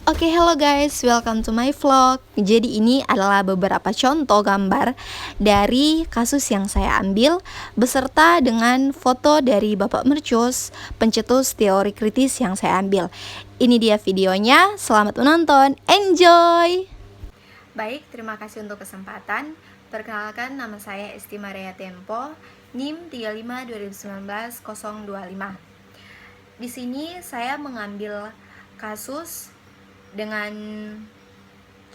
Oke, hello guys, welcome to my vlog. Jadi ini adalah beberapa contoh gambar dari kasus yang saya ambil beserta dengan foto dari Bapak Mercus, pencetus teori kritis yang saya ambil. Ini dia videonya, selamat menonton, enjoy! Baik, terima kasih untuk kesempatan. Perkenalkan, nama saya Esti Maria Tempo, NIM 35 2019 025. Di sini saya mengambil kasus dengan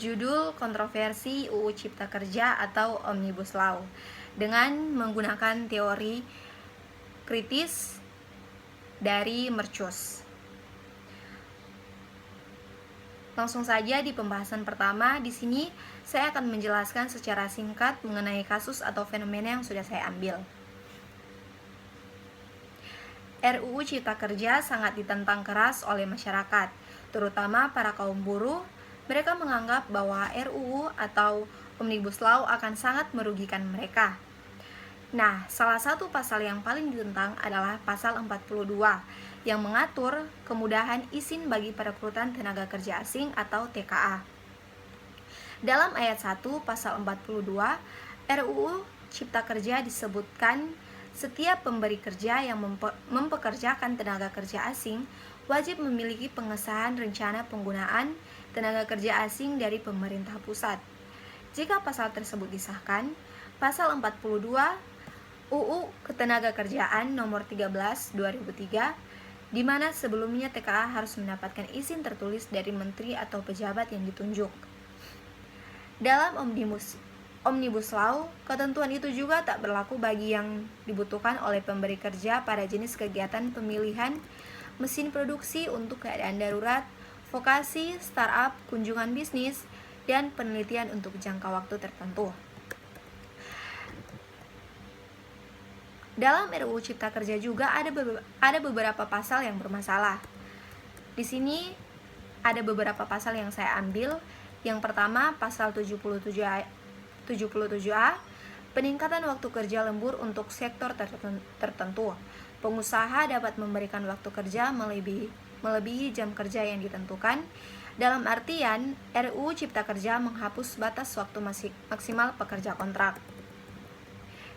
judul kontroversi UU Cipta Kerja atau Omnibus Law dengan menggunakan teori kritis dari Mercus. Langsung saja di pembahasan pertama, di sini saya akan menjelaskan secara singkat mengenai kasus atau fenomena yang sudah saya ambil. RUU Cipta Kerja sangat ditentang keras oleh masyarakat, terutama para kaum buruh. Mereka menganggap bahwa RUU atau Omnibus Law akan sangat merugikan mereka. Nah, salah satu pasal yang paling ditentang adalah pasal 42 yang mengatur kemudahan izin bagi perekrutan tenaga kerja asing atau TKA. Dalam ayat 1 pasal 42 RUU Cipta Kerja disebutkan setiap pemberi kerja yang mempekerjakan tenaga kerja asing wajib memiliki pengesahan rencana penggunaan tenaga kerja asing dari pemerintah pusat. Jika pasal tersebut disahkan, pasal 42 UU Ketenagakerjaan nomor 13/2003, di mana sebelumnya TKA harus mendapatkan izin tertulis dari menteri atau pejabat yang ditunjuk. Dalam Omnibus Law, ketentuan itu juga tak berlaku bagi yang dibutuhkan oleh pemberi kerja pada jenis kegiatan pemilihan mesin produksi untuk keadaan darurat, vokasi, startup, kunjungan bisnis, dan penelitian untuk jangka waktu tertentu. Dalam RUU Cipta Kerja juga ada beberapa pasal yang bermasalah. Di sini ada beberapa pasal yang saya ambil. Yang pertama, pasal 77A, peningkatan waktu kerja lembur untuk sektor tertentu. Pengusaha dapat memberikan waktu kerja melebihi jam kerja yang ditentukan. Dalam artian, RUU Cipta Kerja menghapus batas waktu maksimal pekerja kontrak.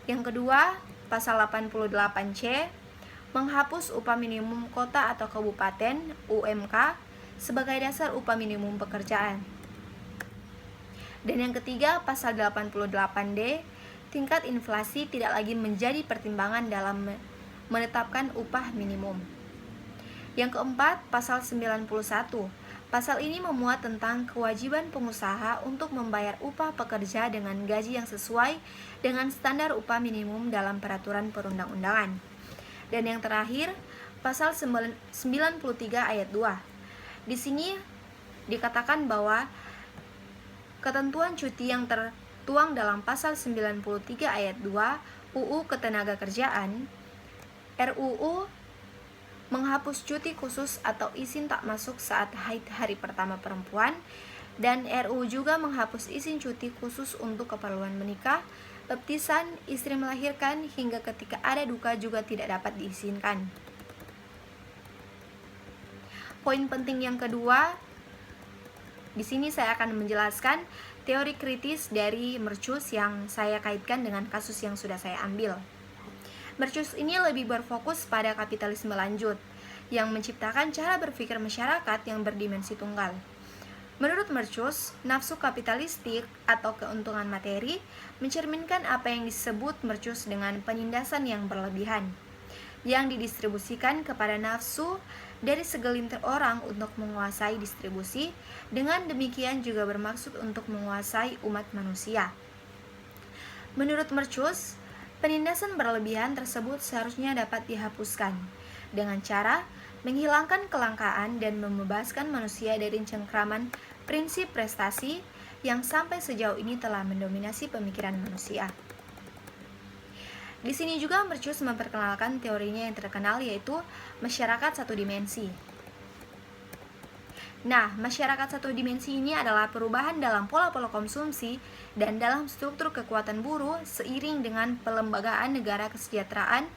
Yang kedua, pasal 88C menghapus upah minimum kota atau kabupaten UMK sebagai dasar upah minimum pekerjaan. Dan yang ketiga, pasal 88D, tingkat inflasi tidak lagi menjadi pertimbangan dalam menetapkan upah minimum. Yang keempat, pasal 91. Pasal ini memuat tentang kewajiban pengusaha untuk membayar upah pekerja dengan gaji yang sesuai dengan standar upah minimum dalam peraturan perundang-undangan. Dan yang terakhir, pasal 93 ayat 2. Di sini dikatakan bahwa ketentuan cuti yang tertuang dalam pasal 93 ayat 2 UU Ketenagakerjaan, RUU menghapus cuti khusus atau izin tak masuk saat haid hari pertama perempuan, dan RUU juga menghapus izin cuti khusus untuk keperluan menikah, baptisan, istri melahirkan, hingga ketika ada duka juga tidak dapat diizinkan. Poin penting yang kedua, di sini saya akan menjelaskan teori kritis dari Mercus yang saya kaitkan dengan kasus yang sudah saya ambil. Mercus ini lebih berfokus pada kapitalisme lanjut, yang menciptakan cara berpikir masyarakat yang berdimensi tunggal. Menurut Mercus, nafsu kapitalistik atau keuntungan materi mencerminkan apa yang disebut Mercus dengan penindasan yang berlebihan, yang didistribusikan kepada nafsu dari segelintir orang untuk menguasai distribusi, dengan demikian juga bermaksud untuk menguasai umat manusia. Menurut Mercus, penindasan berlebihan tersebut seharusnya dapat dihapuskan dengan cara menghilangkan kelangkaan dan membebaskan manusia dari cengkraman prinsip prestasi yang sampai sejauh ini telah mendominasi pemikiran manusia. Di sini juga Mercus memperkenalkan teorinya yang terkenal, yaitu masyarakat satu dimensi. Nah, masyarakat satu dimensi ini adalah perubahan dalam pola-pola konsumsi dan dalam struktur kekuatan buruh seiring dengan pelembagaan negara kesejahteraan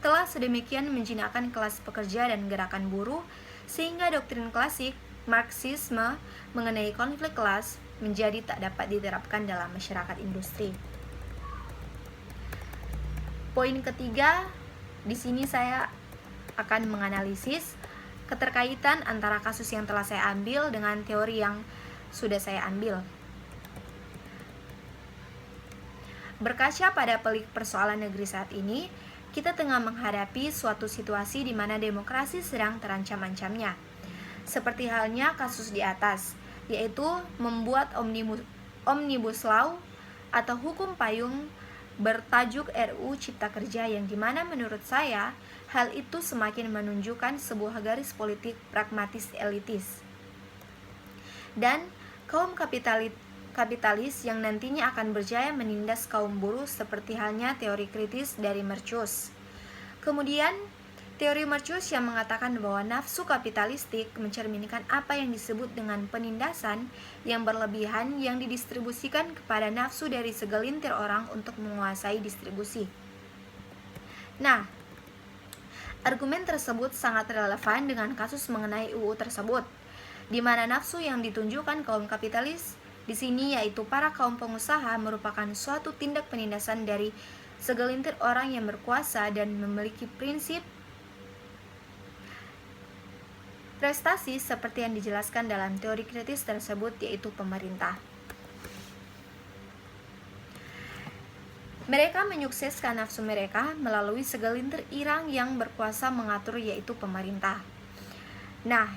telah sedemikian menjinakkan kelas pekerja dan gerakan buruh, sehingga doktrin klasik Marxisme mengenai konflik kelas menjadi tak dapat diterapkan dalam masyarakat industri. Poin ketiga, di sini saya akan menganalisis keterkaitan antara kasus yang telah saya ambil dengan teori yang sudah saya ambil. Berkaca pada pelik persoalan negeri saat ini, kita tengah menghadapi suatu situasi di mana demokrasi sedang terancam-ancamnya. Seperti halnya kasus di atas, yaitu membuat Omnibus Law atau hukum payung bertajuk RUU Cipta Kerja, yang dimana menurut saya hal itu semakin menunjukkan sebuah garis politik pragmatis elitis dan kaum kapitalis yang nantinya akan berjaya menindas kaum buruh, seperti halnya teori kritis dari Marcuse. Kemudian teori Marcuse yang mengatakan bahwa nafsu kapitalistik mencerminkan apa yang disebut dengan penindasan yang berlebihan yang didistribusikan kepada nafsu dari segelintir orang untuk menguasai distribusi. Nah, argumen tersebut sangat relevan dengan kasus mengenai UU tersebut, di mana nafsu yang ditunjukkan kaum kapitalis di sini, yaitu para kaum pengusaha, merupakan suatu tindak penindasan dari segelintir orang yang berkuasa dan memiliki prinsip prestasi seperti yang dijelaskan dalam teori kritis tersebut, yaitu pemerintah. Mereka menyukseskan nafsu mereka melalui segelintir orang yang berkuasa mengatur, yaitu pemerintah. Nah,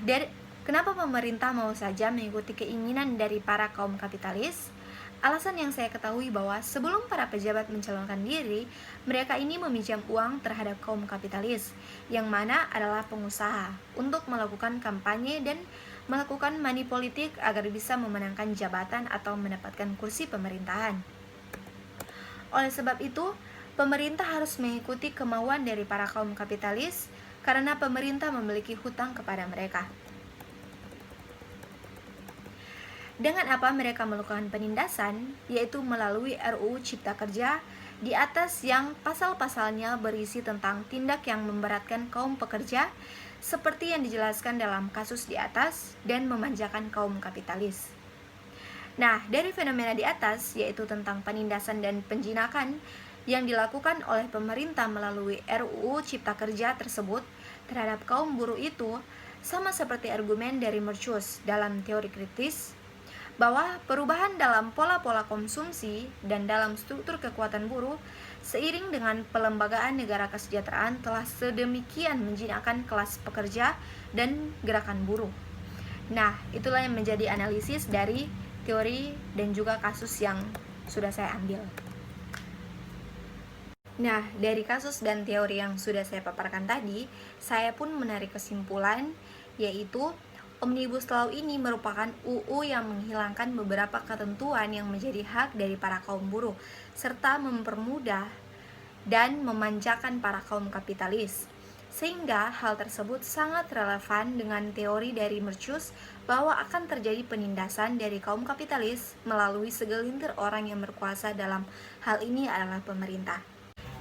kenapa pemerintah mau saja mengikuti keinginan dari para kaum kapitalis? Alasan yang saya ketahui bahwa sebelum para pejabat mencalonkan diri, mereka ini meminjam uang terhadap kaum kapitalis, yang mana adalah pengusaha, untuk melakukan kampanye dan melakukan money politik agar bisa memenangkan jabatan atau mendapatkan kursi pemerintahan. Oleh sebab itu, pemerintah harus mengikuti kemauan dari para kaum kapitalis karena pemerintah memiliki hutang kepada mereka. Dengan apa mereka melakukan penindasan, yaitu melalui RUU Cipta Kerja di atas, yang pasal-pasalnya berisi tentang tindak yang memberatkan kaum pekerja seperti yang dijelaskan dalam kasus di atas dan memanjakan kaum kapitalis. Nah, dari fenomena di atas, yaitu tentang penindasan dan penjinakan yang dilakukan oleh pemerintah melalui RUU Cipta Kerja tersebut terhadap kaum buruh, itu sama seperti argumen dari Marcuse dalam teori kritis, bahwa perubahan dalam pola-pola konsumsi dan dalam struktur kekuatan buruh seiring dengan pelembagaan negara kesejahteraan telah sedemikian menjinakkan kelas pekerja dan gerakan buruh. Nah, itulah yang menjadi analisis dari teori dan juga kasus yang sudah saya ambil. Nah, dari kasus dan teori yang sudah saya paparkan tadi, saya pun menarik kesimpulan, yaitu Omnibus Law ini merupakan UU yang menghilangkan beberapa ketentuan yang menjadi hak dari para kaum buruh, serta mempermudah dan memanjakan para kaum kapitalis. Sehingga hal tersebut sangat relevan dengan teori dari Marcuse bahwa akan terjadi penindasan dari kaum kapitalis melalui segelintir orang yang berkuasa, dalam hal ini adalah pemerintah.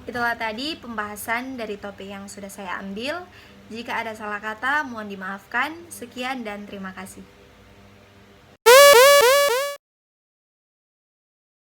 Itulah tadi pembahasan dari topik yang sudah saya ambil. Jika ada salah kata, mohon dimaafkan. Sekian dan terima kasih.